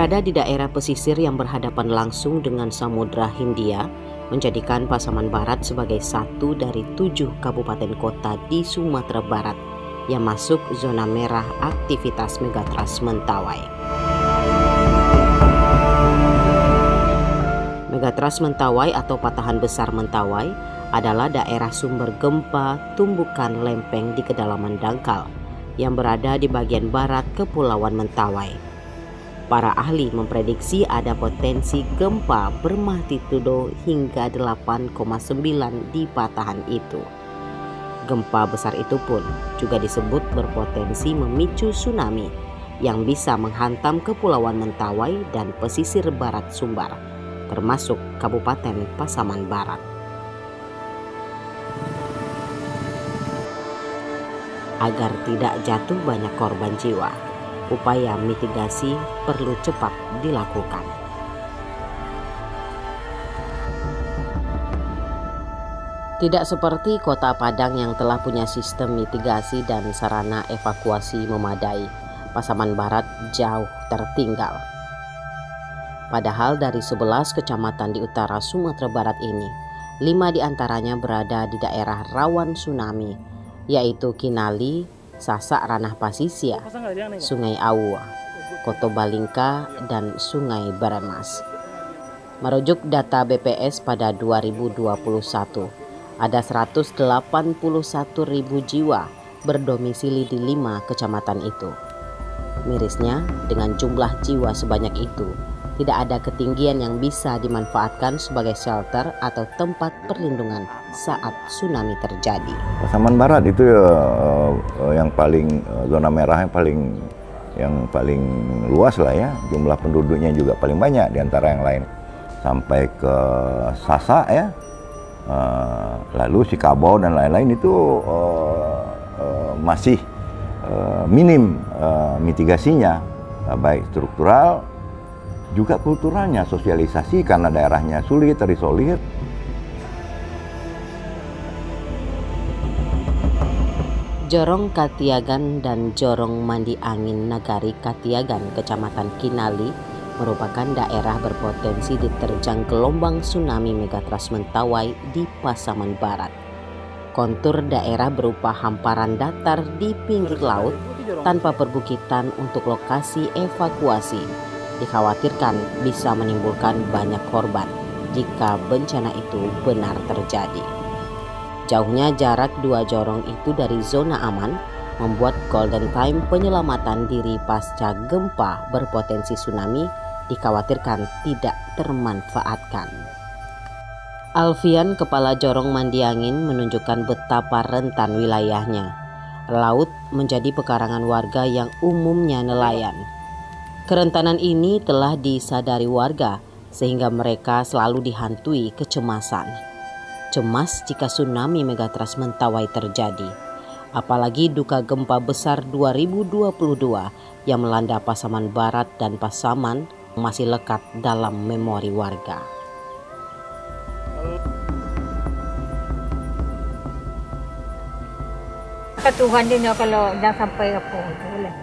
Berada di daerah pesisir yang berhadapan langsung dengan Samudra Hindia, menjadikan Pasaman Barat sebagai satu dari 7 kabupaten kota di Sumatera Barat yang masuk zona merah aktivitas Megatrust Mentawai. Megatrust Mentawai atau Patahan Besar Mentawai adalah daerah sumber gempa tumbukan lempeng di kedalaman dangkal yang berada di bagian barat Kepulauan Mentawai. Para ahli memprediksi ada potensi gempa bermagnitudo hingga 8,9 di patahan itu. Gempa besar itu pun juga disebut berpotensi memicu tsunami yang bisa menghantam Kepulauan Mentawai dan pesisir barat Sumbar, termasuk Kabupaten Pasaman Barat. Agar tidak jatuh banyak korban jiwa, upaya mitigasi perlu cepat dilakukan. Tidak seperti Kota Padang yang telah punya sistem mitigasi dan sarana evakuasi memadai, Pasaman Barat jauh tertinggal. Padahal dari 11 kecamatan di utara Sumatera Barat ini, 5 diantaranya berada di daerah rawan tsunami, yaitu Kinali, Sasak Ranah Pasisya, Sungai Awu, Koto Balingka, dan Sungai Baramas. Merujuk data BPS pada 2021, ada 181.000 jiwa berdomisili di 5 kecamatan itu. Mirisnya, dengan jumlah jiwa sebanyak itu, tidak ada ketinggian yang bisa dimanfaatkan sebagai shelter atau tempat perlindungan saat tsunami terjadi. Pasaman Barat itu yang paling zona merah yang paling luas lah ya, jumlah penduduknya juga paling banyak di antara yang lain. Sampai ke Sasak ya, lalu Sikabau dan lain-lain itu masih minim mitigasinya, baik struktural juga kulturalnya, sosialisasi karena daerahnya sulit, terisolir. Jorong Katiagan dan Jorong Mandi Angin Nagari Katiagan, Kecamatan Kinali, merupakan daerah berpotensi diterjang gelombang tsunami Megatrust Mentawai di Pasaman Barat. Kontur daerah berupa hamparan datar di pinggir laut tanpa perbukitan untuk lokasi evakuasi. Dikhawatirkan bisa menimbulkan banyak korban jika bencana itu benar terjadi. Jauhnya jarak 2 jorong itu dari zona aman membuat golden time penyelamatan diri pasca gempa berpotensi tsunami dikhawatirkan tidak termanfaatkan. Alfian, Kepala Jorong Mandi Angin, menunjukkan betapa rentan wilayahnya. Laut menjadi pekarangan warga yang umumnya nelayan. Kerentanan ini telah disadari warga sehingga mereka selalu dihantui kecemasan. Cemas jika tsunami Megatrust Mentawai terjadi. Apalagi duka gempa besar 2022 yang melanda Pasaman Barat dan Pasaman masih lekat dalam memori warga. Tuhan dia kalau dah sampai apa boleh.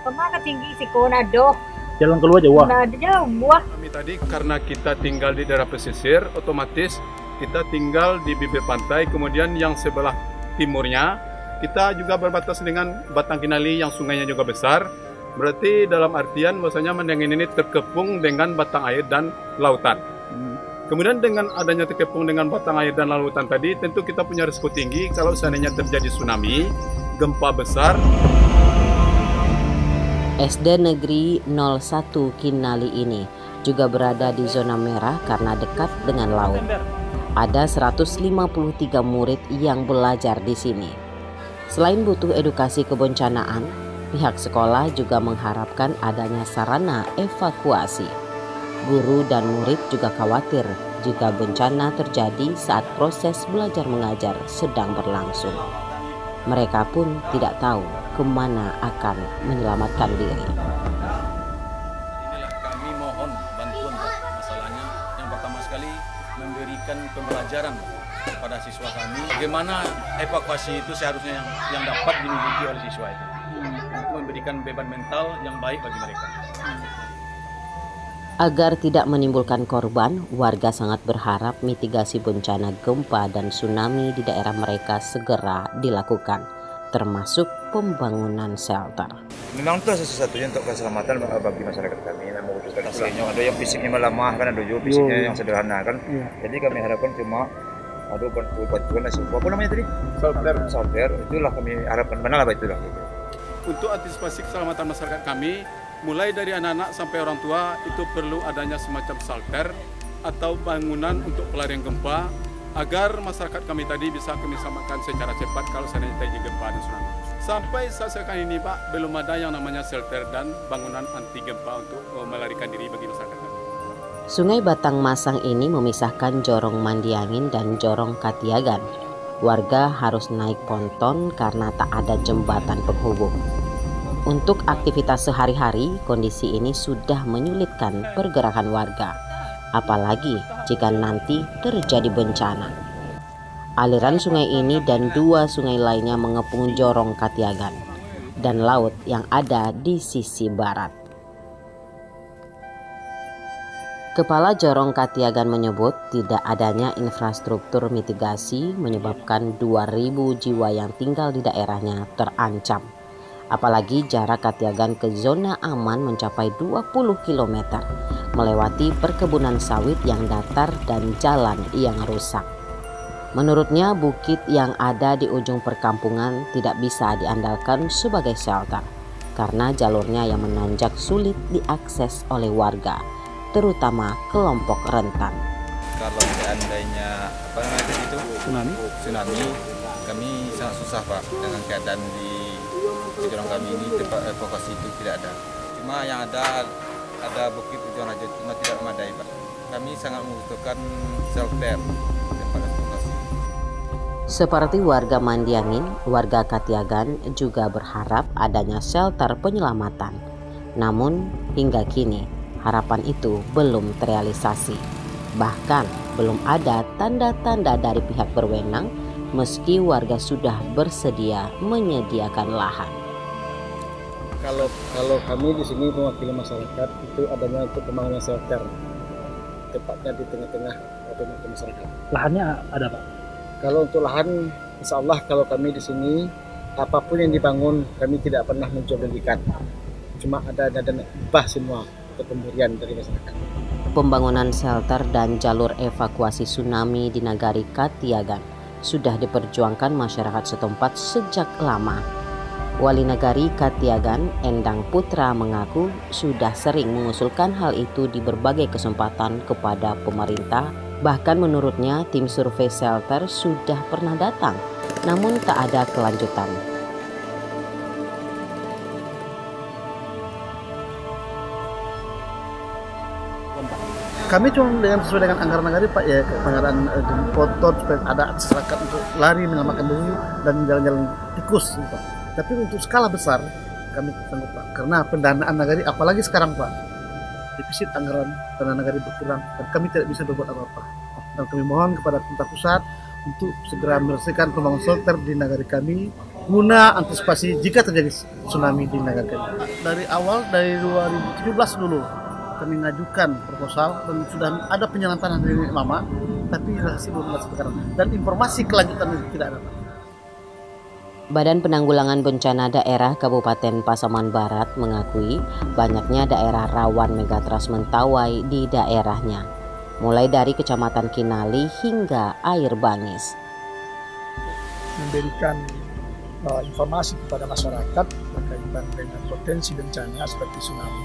Kemana tinggi si kona doh? Jalan keluar jauh. Nah, jauh buah. Kami tadi karena kita tinggal di daerah pesisir, otomatis kita tinggal di bibir pantai. Kemudian yang sebelah timurnya kita juga berbatas dengan Batang Kinali yang sungainya juga besar. Berarti dalam artian bahwasanya Mandangin ini terkepung dengan batang air dan lautan. Kemudian dengan adanya terkepung dengan batang air dan lautan tadi, tentu kita punya risiko tinggi kalau seandainya terjadi tsunami, gempa besar. SD Negeri 01 Kinali ini juga berada di zona merah karena dekat dengan laut. Ada 153 murid yang belajar di sini. Selain butuh edukasi kebencanaan, pihak sekolah juga mengharapkan adanya sarana evakuasi. Guru dan murid juga khawatir jika bencana terjadi saat proses belajar mengajar sedang berlangsung. Mereka pun tidak tahu kemana akan menyelamatkan diri. Inilah kami mohon bantuan masalahnya. Yang pertama sekali memberikan pembelajaran kepada siswa kami. Bagaimana evakuasi itu seharusnya yang dapat dimiliki oleh siswa itu. Untuk memberikan beban mental yang baik bagi mereka. Agar tidak menimbulkan korban, warga sangat berharap mitigasi bencana gempa dan tsunami di daerah mereka segera dilakukan, termasuk pembangunan shelter. Memang itu satu-satunya untuk keselamatan bagi masyarakat kami. Membutuhkan aslinya ada yang fisiknya melemah kan, ada juga fisiknya yang sederhana kan. Jadi kami harapkan cuma ada bantuan apa namanya tadi? Shelter. Itulah kami harapkan. Mana lah itulah. Untuk antisipasi keselamatan masyarakat kami, mulai dari anak-anak sampai orang tua itu perlu adanya semacam shelter atau bangunan untuk pelarian gempa agar masyarakat kami tadi bisa kami selamatkan secara cepat kalau seandainya terjadi gempa dan tsunami. Sampai saat sekarang ini Pak, belum ada yang namanya shelter dan bangunan anti gempa untuk melarikan diri bagi masyarakat kami. Sungai Batang Masang ini memisahkan Jorong Mandiangin dan Jorong Katiagan. Warga harus naik ponton karena tak ada jembatan penghubung. Untuk aktivitas sehari-hari, kondisi ini sudah menyulitkan pergerakan warga, apalagi jika nanti terjadi bencana. Aliran sungai ini dan dua sungai lainnya mengepung Jorong Katiagan dan laut yang ada di sisi barat. Kepala Jorong Katiagan menyebut tidak adanya infrastruktur mitigasi menyebabkan 2.000 jiwa yang tinggal di daerahnya terancam. Apalagi jarak Katiagan ke zona aman mencapai 20 km, melewati perkebunan sawit yang datar dan jalan yang rusak. Menurutnya, bukit yang ada di ujung perkampungan tidak bisa diandalkan sebagai shelter karena jalurnya yang menanjak sulit diakses oleh warga, terutama kelompok rentan. Kalau seandainya tsunami, kami sangat susah Pak dengan keadaan di Jorong kami ini, tempat evakuasi itu tidak ada. Cuma yang ada bukit tujuan aja, cuma tidak memadai Pak. Kami sangat membutuhkan shelter tempat evakuasi. Seperti warga Mandiangin, warga Katiagan juga berharap adanya shelter penyelamatan. Namun hingga kini harapan itu belum terrealisasi. Bahkan belum ada tanda-tanda dari pihak berwenang meski warga sudah bersedia menyediakan lahan. Kalau kami di sini mewakili masyarakat itu adanya untuk pembangunan shelter, tepatnya di tengah-tengah masyarakat. Lahannya ada Pak? Kalau untuk lahan, insya Allah kalau kami di sini apapun yang dibangun kami tidak pernah menjualbelikan, cuma ada dana hibah semua untuk pemberian dari masyarakat. Pembangunan shelter dan jalur evakuasi tsunami di Nagari Katiagan sudah diperjuangkan masyarakat setempat sejak lama. Wali Nagari Katiagan, Endang Putra, mengaku sudah sering mengusulkan hal itu di berbagai kesempatan kepada pemerintah. Bahkan menurutnya tim survei shelter sudah pernah datang, namun tak ada kelanjutan. Kami cuma sesuai dengan anggaran Nagari Pak ya, anggaran potot supaya ada masyarakat untuk lari menyelamatkan diri dan jalan-jalan tikus Pak. Tapi untuk skala besar kami sanggup Pak, karena pendanaan Nagari apalagi sekarang Pak, defisit anggaran dana Nagari berkurang dan kami tidak bisa berbuat apa-apa. Dan kami mohon kepada pemerintah pusat untuk segera menyelesaikan pembangunan shelter di Nagari kami guna antisipasi jika terjadi tsunami di Nagari kami. Dari awal, dari 2017 dulu kami mengajukan proposal dan sudah ada penyelamatan dari lama, tapi hasil belum ada sekarang dan informasi kelanjutan itu tidak ada. Badan Penanggulangan Bencana Daerah Kabupaten Pasaman Barat mengakui banyaknya daerah rawan megatrust mentawai di daerahnya, mulai dari Kecamatan Kinali hingga Air Bangis. Memberikan informasi kepada masyarakat berkaitan dengan potensi bencana seperti tsunami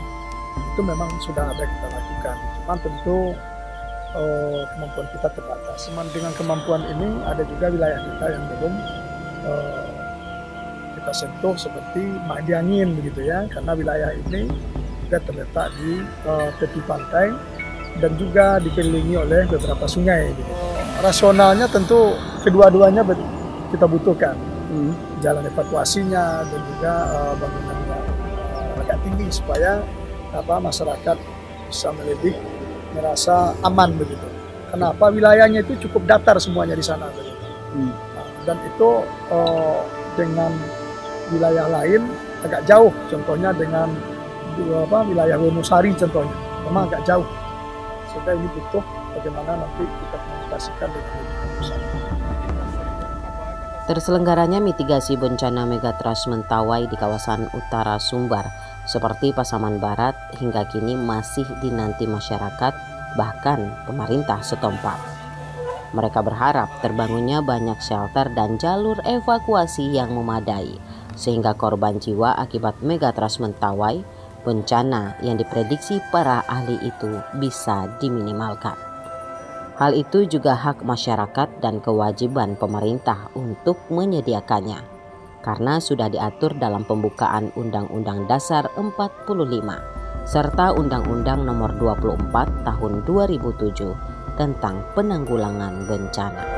itu memang sudah ada kita lakukan. Cuma tentu kemampuan kita terbatas. Dengan kemampuan ini ada juga wilayah kita yang belum kita sentuh seperti Mandiangin begitu ya, karena wilayah ini juga terletak di tepi pantai dan juga dikelilingi oleh beberapa sungai. Gitu. Rasionalnya tentu kedua-duanya kita butuhkan, jalan evakuasinya dan juga bangunan agak tinggi supaya masyarakat bisa lebih merasa aman begitu. Kenapa? Wilayahnya itu cukup datar semuanya di sana begitu. Dan itu dengan wilayah lain agak jauh, contohnya dengan wilayah Wonosari contohnya. memang agak jauh, sehingga ini butuh bagaimana nanti kita komunikasikan dengan pusat. Terselenggaranya mitigasi bencana Megatrust Mentawai di kawasan utara Sumbar seperti Pasaman Barat hingga kini masih dinanti masyarakat, bahkan pemerintah setempat. Mereka berharap terbangunnya banyak shelter dan jalur evakuasi yang memadai sehingga korban jiwa akibat Megatrust Mentawai, bencana yang diprediksi para ahli itu bisa diminimalkan. Hal itu juga hak masyarakat dan kewajiban pemerintah untuk menyediakannya, karena sudah diatur dalam pembukaan Undang-Undang Dasar 45 serta Undang-Undang Nomor 24 Tahun 2007 tentang penanggulangan bencana.